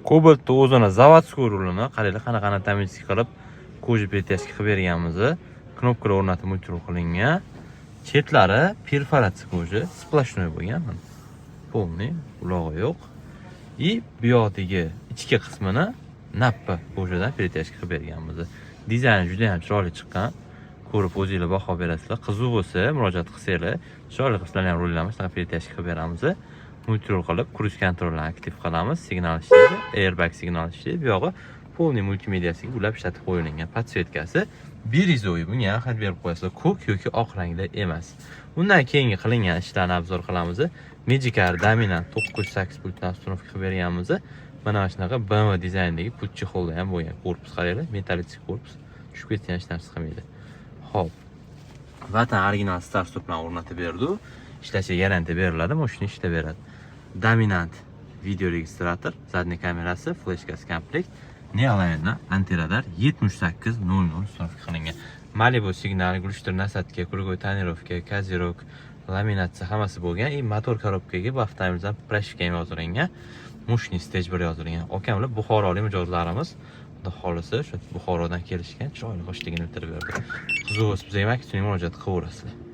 Kobaltni o'zini zavodskiy rulini qaranglar qanaqa tamizlik qilib koja plitashka qilib berganmiz. Knopkalar o'rnatib multirool qilingan. Chetlari perforatsiya koja, splashnoy bo'lgan. Полный, ulog'i yo'q. И bu yoqdagi ichki qismini nappa kojadan plitashka qilib berganmiz. Dizayni juda ham chiroyli chiqqan. Ko'rib o'zingizlar baho berasizlar. Qiziq bo'lsa, murojaat qilsanglar, chiroyli qilib sizlarga ham rullarni shunaqa plitashka qilib beramiz. Multirool qilib, cruise kontrolni aktiv qilamiz. Signal ishlaydi, airbag signal ishlaydi. Bu yog'i полный multimediasiga ulab ishlatib qo'yilgan. Podsvetkasi birizoy, bunga ahamiyat berib qo'yasizlar. Ko'k yoki oq rangda emas. Undan keyingi qilingan ishlarni obzor qilamiz. Magicar dominant 908 pultdan ustunovka qilib berganmiz. Mana shunaqa BMW dizaynidagi pultchi holda ham bo'lgan. Korpus qaranglar, metalik korpus. Tushib ketgan hech narsa qilmaydi. Xo'p. Vatan original start stoplarni o'rnatib berdi. Ishlashiga garantiya beriladi, mashina ishlayveradi. Dominant video registrator, zadniy kamerasi, fleshkasi komplekt, neolayna antiradar 7800 ustunovka qilingan. Malibu signal, glushtir nasadka, krugoy tonirovka, kazirok, laminatsiya hammasi bo'lgan. Motor korobkaga bu avtomobildan prashka ham yozilgan. Mushni stage 1 yozilgan. Okamlar Buxorolik mijozlarimiz. Xudo xolisa shu Buxorodan kelishgan, chiroyli qo'shligini bitirib berdi. Qiziq bo'lsa, bizga maksimum murojaat qilaverasizlar.